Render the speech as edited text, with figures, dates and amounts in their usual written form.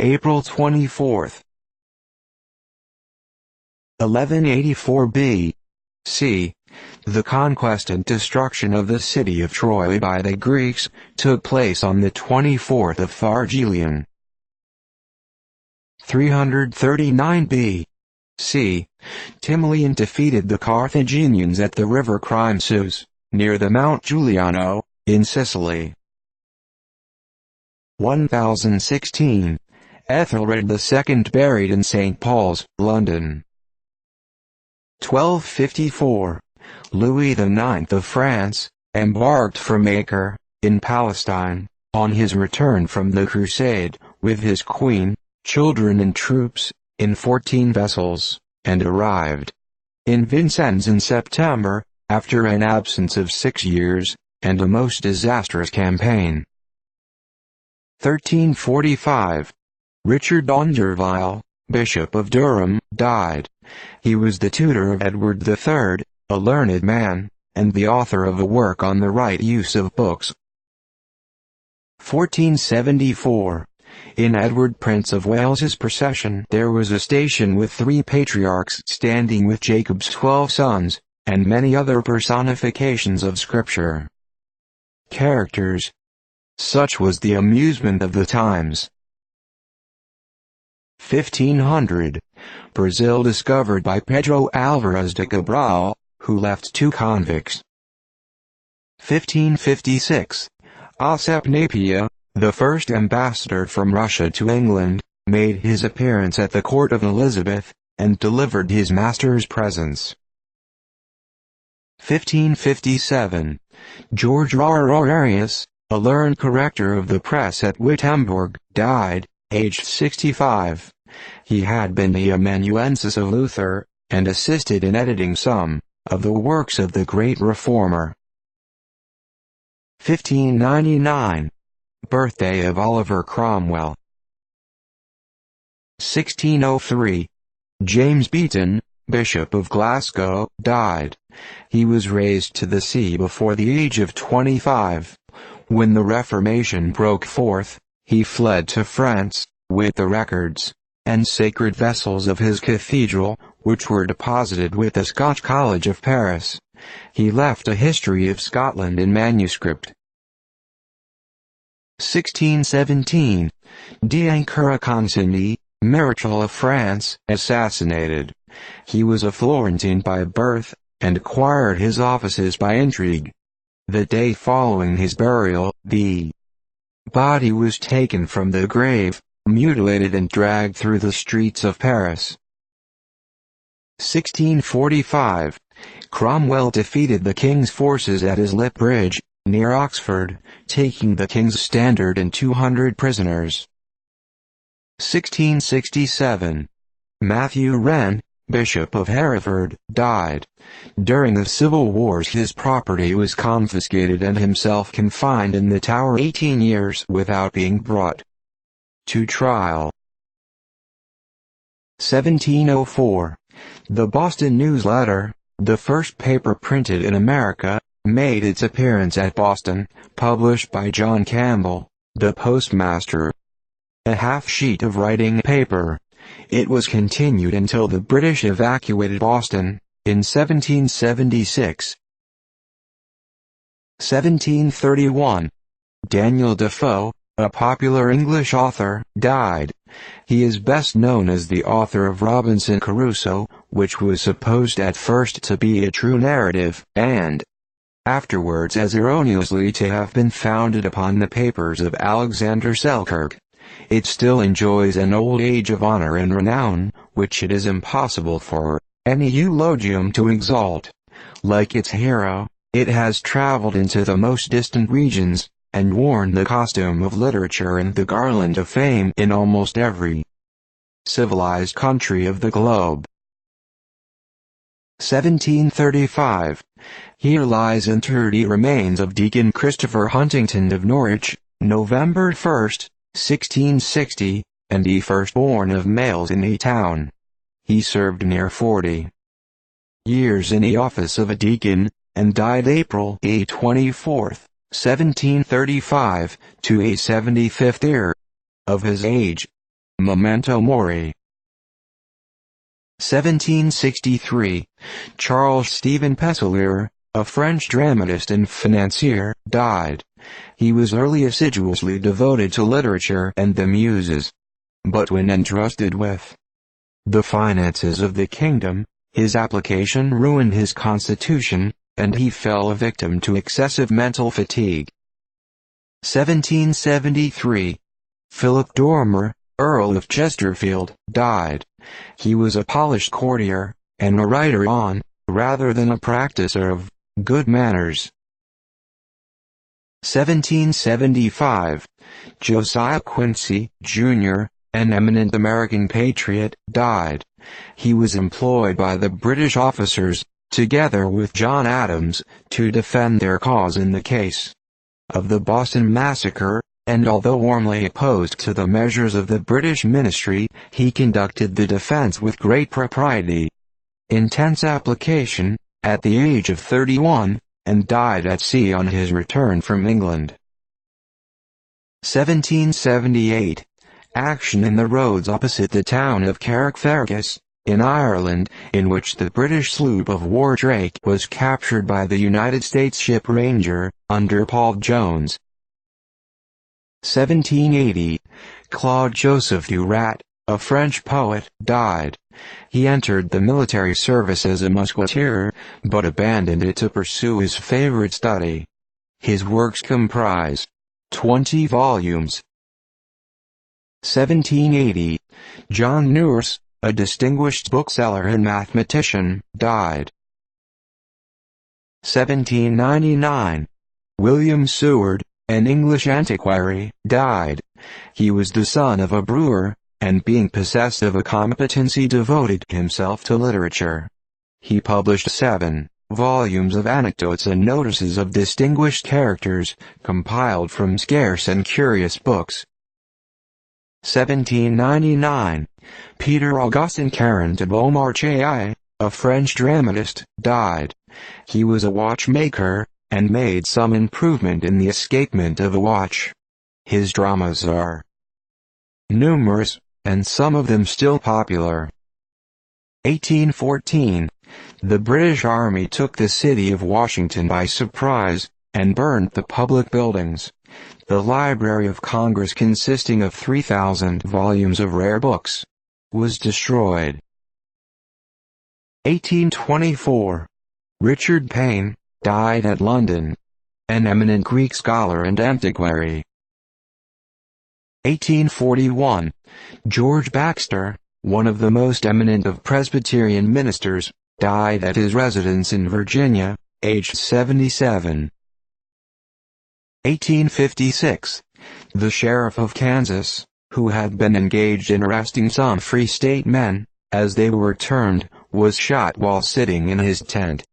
April 24. 1184 B.C. The conquest and destruction of the city of Troy by the Greeks took place on the 24th of Thargelion. 339 B.C. Timoleon defeated the Carthaginians at the river Crimsus, near the Mount Giuliano, in Sicily. 1016. Ethelred II buried in St. Paul's, London. 1254. Louis IX of France embarked from Acre, in Palestine, on his return from the Crusade, with his queen, children and troops, in 14 vessels, and arrived in Vincennes in September, after an absence of 6 years, and a most disastrous campaign. 1345. Richard d'Anderville, Bishop of Durham, died. He was the tutor of Edward III, a learned man, and the author of a work on the right use of books. 1474. In Edward Prince of Wales's procession there was a station with 3 patriarchs standing with Jacob's 12 sons, and many other personifications of Scripture. Characters. Such was the amusement of the times. 1500. Brazil discovered by Pedro Alvarez de Cabral, who left 2 convicts. 1556. Osip Napier, the first ambassador from Russia to England, made his appearance at the court of Elizabeth, and delivered his master's presents. 1557. George Arius, a learned corrector of the press at Wittenberg, died, aged 65. He had been the amanuensis of Luther, and assisted in editing some of the works of the great reformer. 1599. Birthday of Oliver Cromwell. 1603. James Beaton, Bishop of Glasgow, died. He was raised to the see before the age of 25. When the Reformation broke forth, he fled to France, with the records and sacred vessels of his cathedral, which were deposited with the Scotch College of Paris. He left a history of Scotland in manuscript. 1617. D'Ancura Concini, Marechal of France, assassinated. He was a Florentine by birth, and acquired his offices by intrigue. The day following his burial, the body was taken from the grave, mutilated and dragged through the streets of Paris. 1645. Cromwell defeated the king's forces at Islip Bridge, near Oxford, taking the king's standard and 200 prisoners. 1667. Matthew Wren, Bishop of Hereford, died. During the Civil Wars his property was confiscated and himself confined in the Tower 18 years without being brought to trial. 1704. The Boston Newsletter, the first paper printed in America, made its appearance at Boston, published by John Campbell, the postmaster. A half-sheet of writing paper. It was continued until the British evacuated Boston, in 1776. 1731. Daniel Defoe, a popular English author, died. He is best known as the author of Robinson Crusoe, which was supposed at first to be a true narrative, and afterwards as erroneously to have been founded upon the papers of Alexander Selkirk. It still enjoys an old age of honor and renown, which it is impossible for any eulogium to exalt. Like its hero, it has traveled into the most distant regions, and worn the costume of literature and the garland of fame in almost every civilized country of the globe. 1735. Here lies interred the remains of Deacon Christopher Huntington of Norwich, November 1, 1660, and the firstborn of males in a town. He served near 40 years in the office of a deacon, and died April 24, 1735, to a 75th year of his age. Memento Mori. 1763, Charles Stephen Peselier, a French dramatist and financier, died. He was early assiduously devoted to literature and the muses. But when entrusted with the finances of the kingdom, his application ruined his constitution, and he fell a victim to excessive mental fatigue. 1773, Philip Dormer, Earl of Chesterfield, died. He was a polished courtier, and a writer on, rather than a practicer of, good manners. 1775, Josiah Quincy, Jr., an eminent American patriot, died. He was employed by the British officers, together with John Adams, to defend their cause in the case of the Boston Massacre, and although warmly opposed to the measures of the British ministry, he conducted the defense with great propriety, intense application, at the age of 31, and died at sea on his return from England. 1778, action in the roads opposite the town of Carrickfergus, in Ireland, in which the British sloop of war Drake was captured by the United States ship Ranger, under Paul Jones. 1780, Claude Joseph Durat, a French poet, died. He entered the military service as a musketeer, but abandoned it to pursue his favorite study. His works comprise 20 volumes. 1780, John Nourse, a distinguished bookseller and mathematician, died. 1799, William Seward, an English antiquary, died. He was the son of a brewer, and being possessed of a competency devoted himself to literature. He published 7 volumes of anecdotes and notices of distinguished characters, compiled from scarce and curious books. 1799, Peter Augustin Caron de Beaumarchais, a French dramatist, died. He was a watchmaker, and made some improvement in the escapement of a watch. His dramas are numerous, and some of them still popular. 1814, the British Army took the city of Washington by surprise, and burned the public buildings. The Library of Congress, consisting of 3,000 volumes of rare books, was destroyed. 1824, Richard Payne, died at London. An eminent Greek scholar and antiquary. 1841, George Baxter, one of the most eminent of Presbyterian ministers, died at his residence in Virginia, aged 77. 1856, the sheriff of Kansas, who had been engaged in arresting some Free State men, as they were termed, was shot while sitting in his tent.